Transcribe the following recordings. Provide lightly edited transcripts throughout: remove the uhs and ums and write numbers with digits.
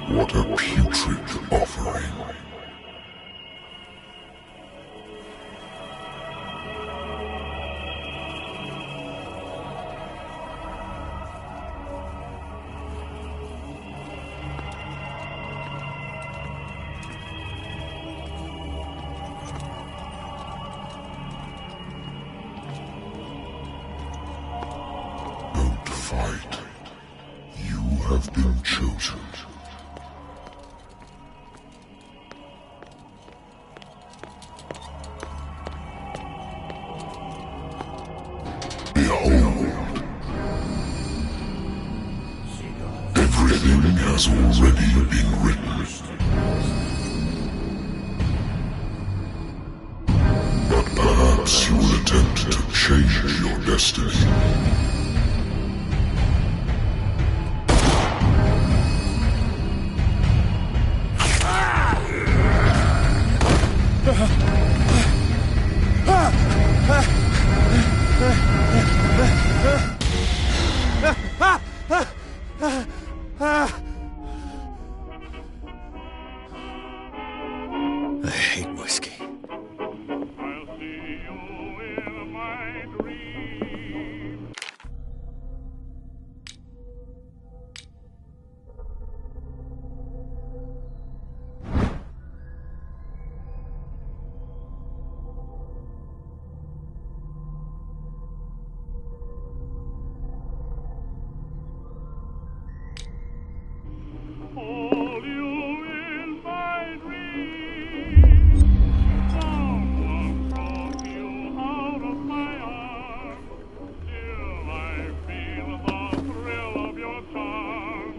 What a putrid offering. Don't fight. You have been chosen. Behold. Everything has already been written. But perhaps you will attempt to change your destiny. I hate whiskey. I'll see you in my dream. Hold you in my dream. Someone broke you out of my arms. Still I feel the thrill of your charm.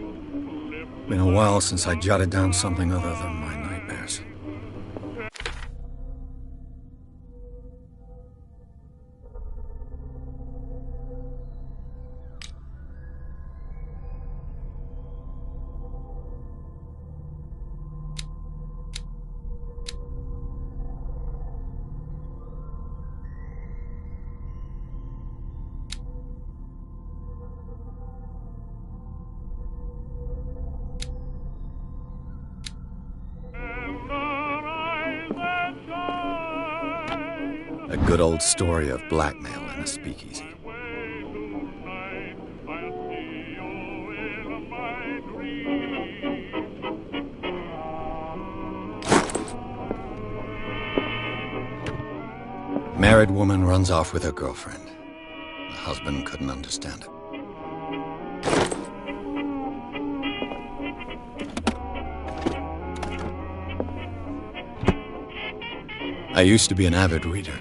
Been a while since I jotted down something other than my nightmares. A good old story of blackmail in a speakeasy. Married woman runs off with her girlfriend. The husband couldn't understand it. I used to be an avid reader.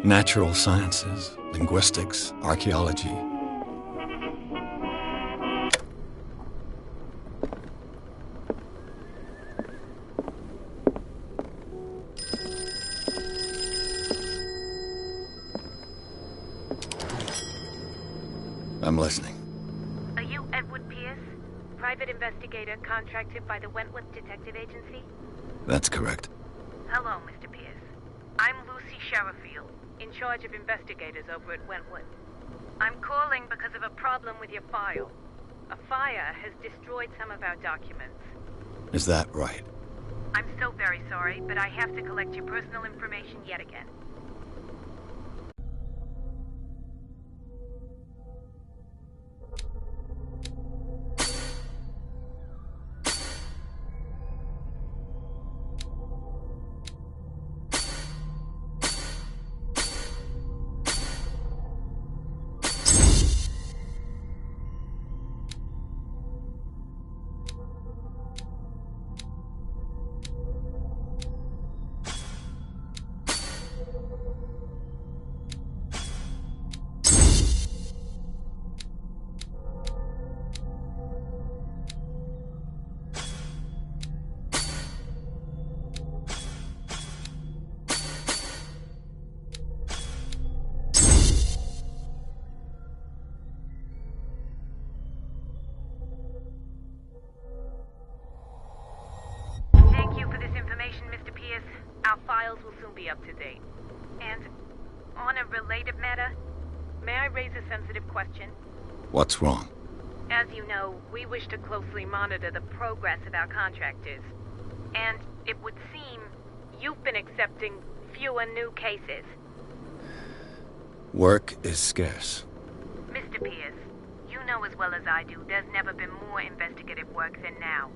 Natural sciences, linguistics, archaeology. I'm listening. Are you Edward Pierce, private investigator contracted by the Wentworth Detective Agency? That's correct. Hello, Mr. Pierce. I'm Lucy Sherifield, in charge of investigators over at Wentworth. I'm calling because of a problem with your file. A fire has destroyed some of our documents. Is that right? I'm so very sorry, but I have to collect your personal information yet again. Our files will soon be up to date. And, On a related matter, may I raise a sensitive question? What's wrong? As you know, we wish to closely monitor the progress of our contractors. And it would seem you've been accepting fewer new cases. Work is scarce. Mr. Pierce, you know as well as I do, there's never been more investigative work than now.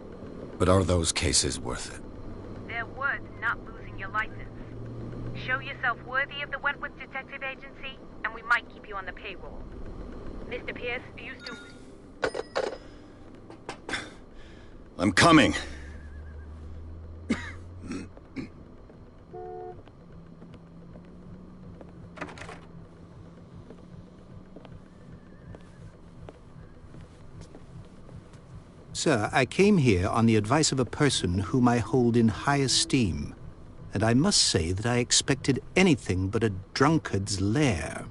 But are those cases worth it? They're worth not losing your license. Show yourself worthy of the Wentworth Detective Agency, and we might keep you on the payroll. Mr. Pierce, you still... I'm coming. Sir, I came here on the advice of a person whom I hold in high esteem, and I must say that I expected anything but a drunkard's lair.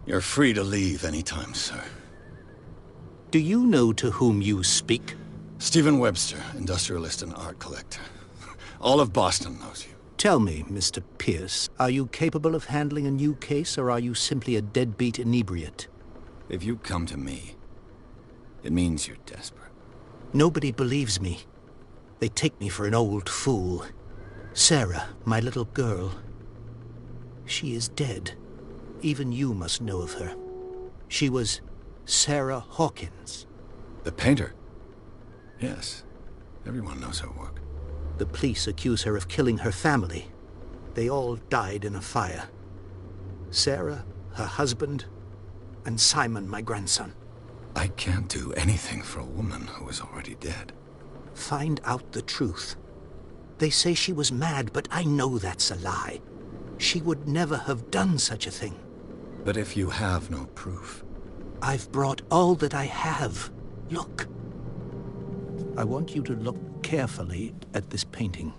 You're free to leave anytime, sir. Do you know to whom you speak? Stephen Webster, industrialist and art collector. All of Boston knows you. Tell me, Mr. Pierce, are you capable of handling a new case, or are you simply a deadbeat inebriate? If you come to me, it means you're desperate. Nobody believes me. They take me for an old fool. Sarah, my little girl, she is dead. Even you must know of her. She was Sarah Hawkins. The painter? Yes. Everyone knows her work. The police accuse her of killing her family. They all died in a fire. Sarah, her husband, and Simon, my grandson. I can't do anything for a woman who is already dead. Find out the truth. They say she was mad, but I know that's a lie. She would never have done such a thing. But if you have no proof... I've brought all that I have. Look. I want you to look carefully at this painting.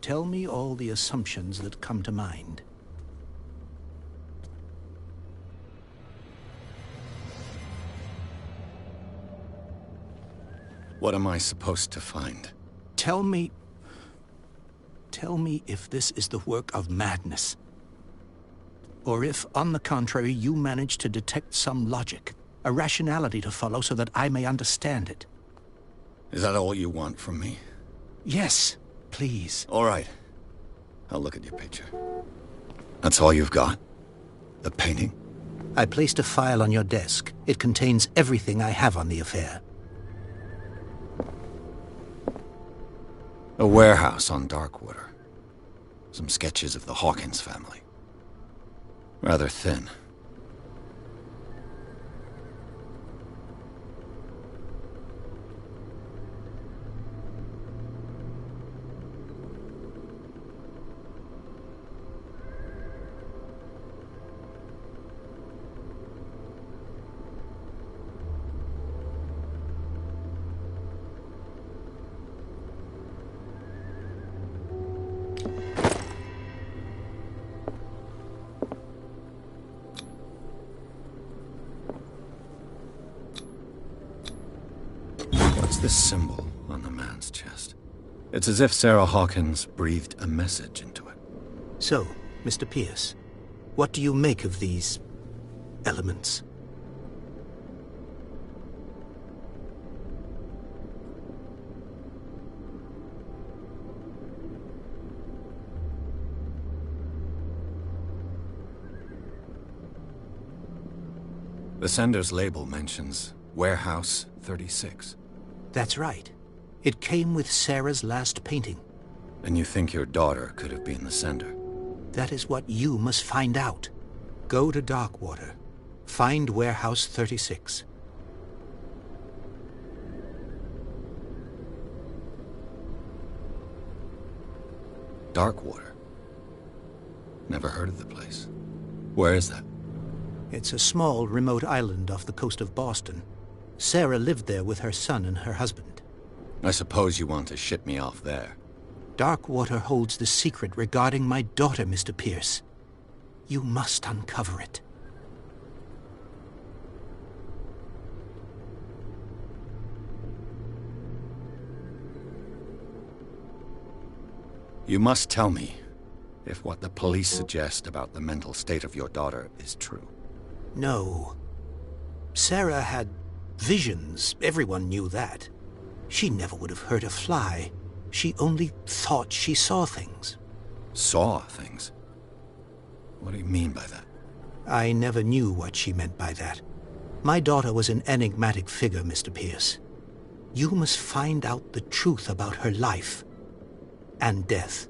Tell me all the assumptions that come to mind. What am I supposed to find? Tell me if this is the work of madness. Or if, on the contrary, you manage to detect some logic, a rationality to follow so that I may understand it. Is that all you want from me? Yes, please. All right. I'll look at your picture. That's all you've got? The painting? I placed a file on your desk. It contains everything I have on the affair. A warehouse on Darkwater. Some sketches of the Hawkins family. Rather thin. What's this symbol on the man's chest? It's as if Sarah Hawkins breathed a message into it. So, Mr. Pierce, what do you make of these elements? The sender's label mentions Warehouse 36. That's right. It came with Sarah's last painting. And you think your daughter could have been the sender? That is what you must find out. Go to Darkwater. Find Warehouse 36. Darkwater? Never heard of the place. Where is that? It's a small, remote island off the coast of Boston. Sarah lived there with her son and her husband. I suppose you want to ship me off there. Darkwater holds the secret regarding my daughter, Mr. Pierce. You must uncover it. You must tell me if what the police suggest about the mental state of your daughter is true. No. Sarah had visions. Everyone knew that. She never would have hurt a fly. She only thought she saw things. Saw things? What do you mean by that? I never knew what she meant by that. My daughter was an enigmatic figure, Mr. Pierce. You must find out the truth about her life and death.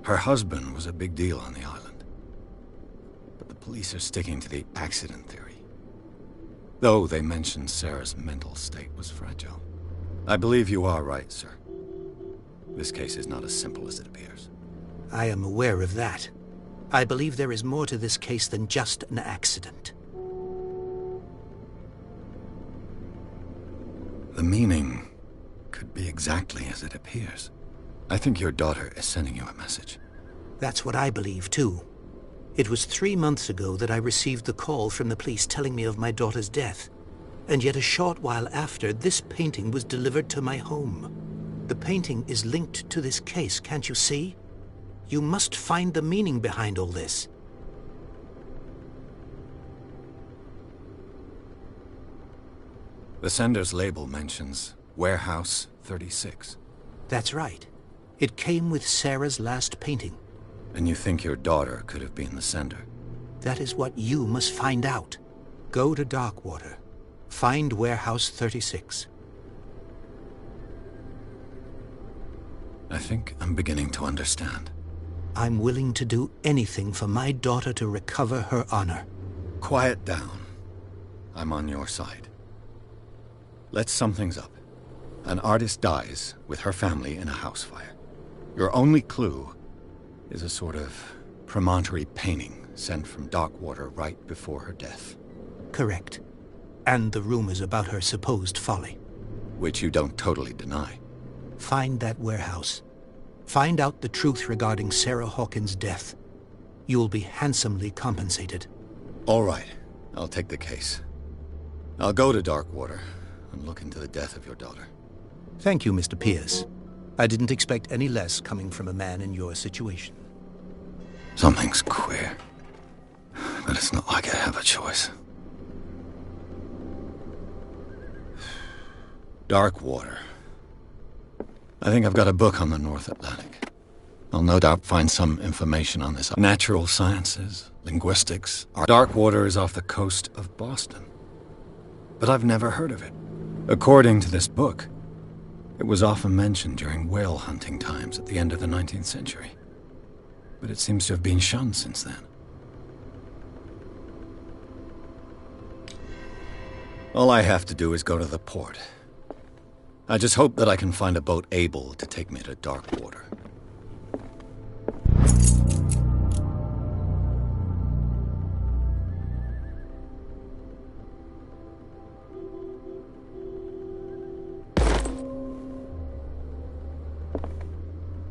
Her husband was a big deal on the island. But the police are sticking to the accident theory. Though they mentioned Sarah's mental state was fragile. I believe you are right, sir. This case is not as simple as it appears. I am aware of that. I believe there is more to this case than just an accident. The meaning could be exactly as it appears. I think your daughter is sending you a message. That's what I believe, too. It was 3 months ago that I received the call from the police telling me of my daughter's death. And yet a short while after, this painting was delivered to my home. The painting is linked to this case, can't you see? You must find the meaning behind all this. The sender's label mentions Warehouse 36. That's right. It came with Sarah's last painting. And you think your daughter could have been the sender? That is what you must find out. Go to Darkwater. Find Warehouse 36. I think I'm beginning to understand. I'm willing to do anything for my daughter to recover her honor. Quiet down. I'm on your side. Let's sum things up. An artist dies with her family in a house fire. Your only clue is a sort of promontory painting sent from Darkwater right before her death. Correct. And the rumors about her supposed folly. Which you don't totally deny. Find that warehouse. Find out the truth regarding Sarah Hawkins' death. You'll be handsomely compensated. All right. I'll take the case. I'll go to Darkwater and look into the death of your daughter. Thank you, Mr. Pierce. I didn't expect any less coming from a man in your situation. Something's queer. But it's not like I have a choice. Darkwater. I think I've got a book on the North Atlantic. I'll no doubt find some information on this. Natural sciences, linguistics. Darkwater is off the coast of Boston. But I've never heard of it. According to this book, it was often mentioned during whale hunting times at the end of the 19th century. But it seems to have been shunned since then. All I have to do is go to the port. I just hope that I can find a boat able to take me to Darkwater.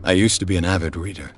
I used to be an avid reader.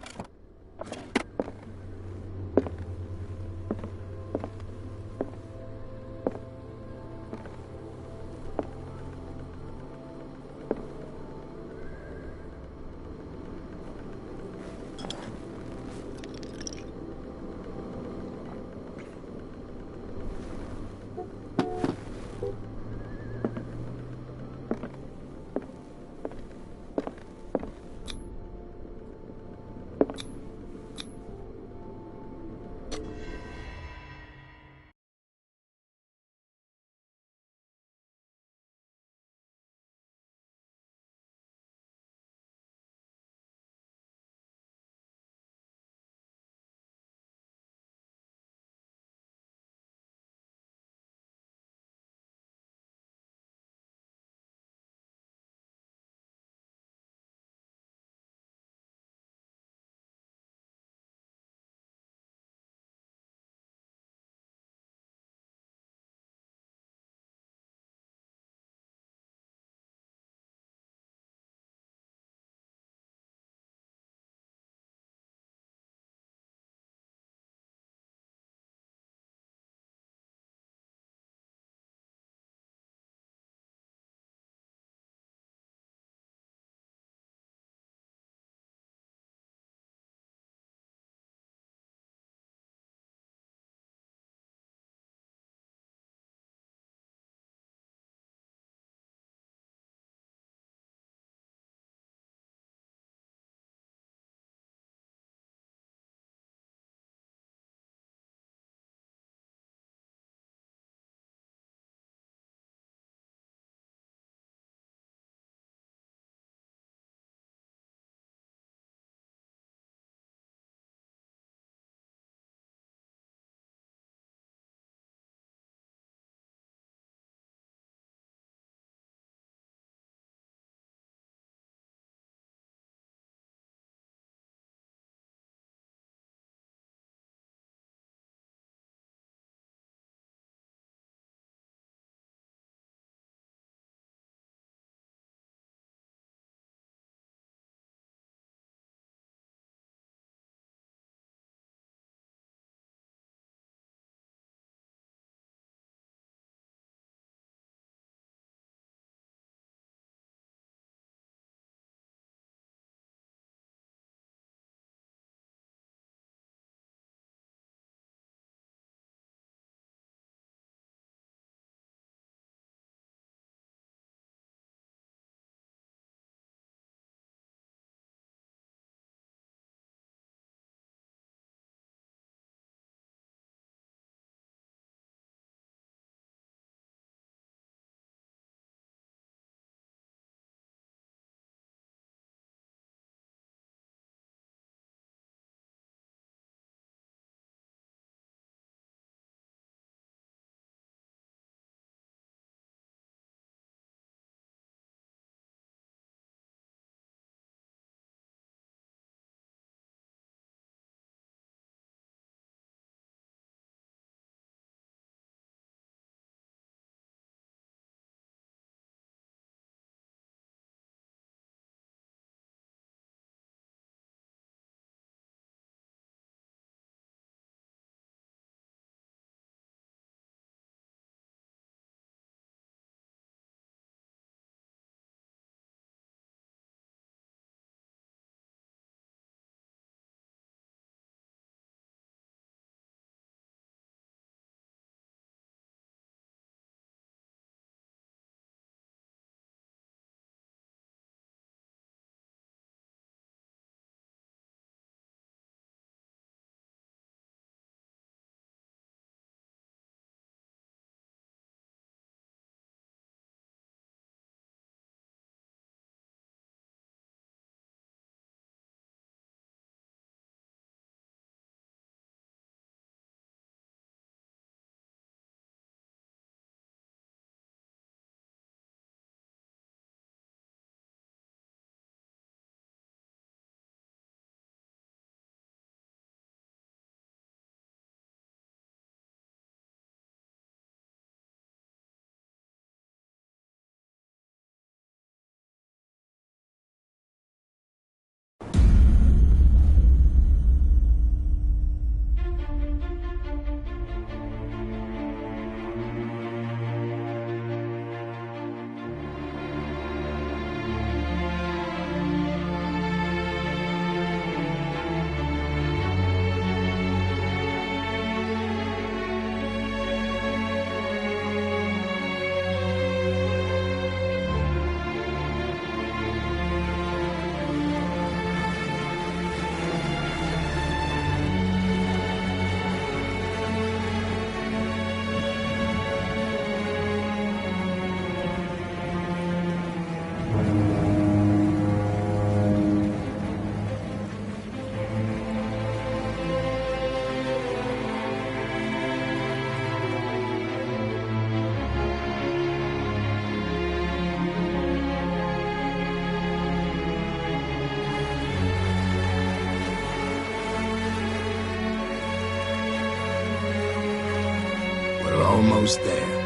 We're almost there.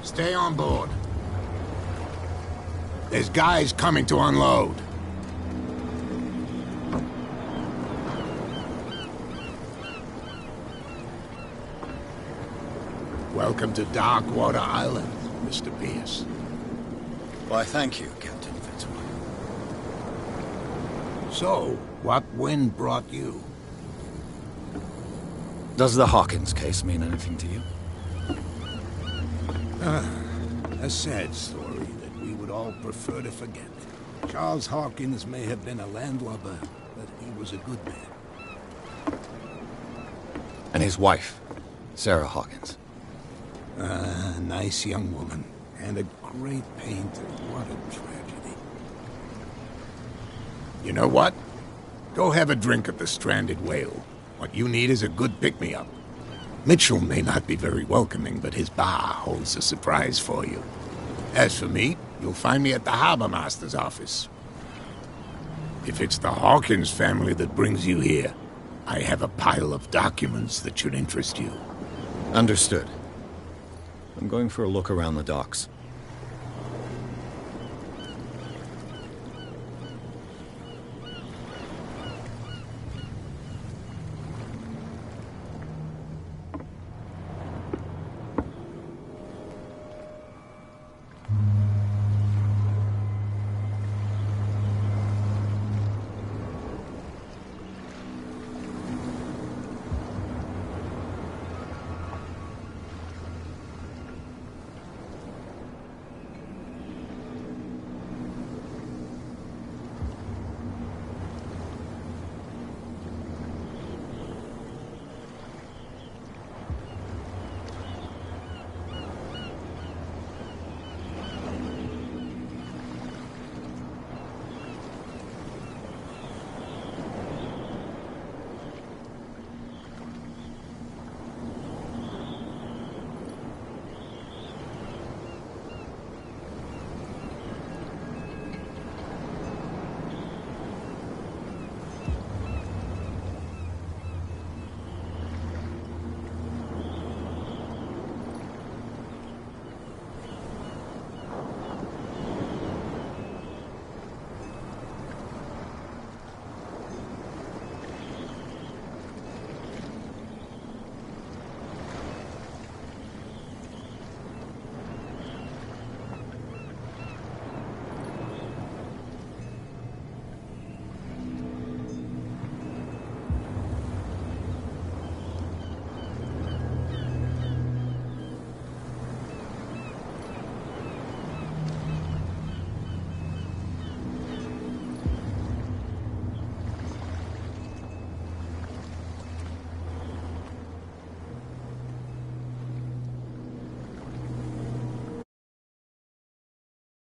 Stay on board. There's guys coming to unload. Welcome to Darkwater Island, Mr. Pierce. Why, thank you, Captain Fitzroy. So, what wind brought you? Does the Hawkins case mean anything to you? A sad story that we would all prefer to forget. Charles Hawkins may have been a landlubber, but he was a good man. And his wife, Sarah Hawkins. A nice young woman, and a great painter. What a tragedy. You know what? Go have a drink at the Stranded Whale. What you need is a good pick-me-up. Mitchell may not be very welcoming, but his bar holds a surprise for you. As for me, you'll find me at the Harbor Master's office. If it's the Hawkins family that brings you here, I have a pile of documents that should interest you. Understood. I'm going for a look around the docks.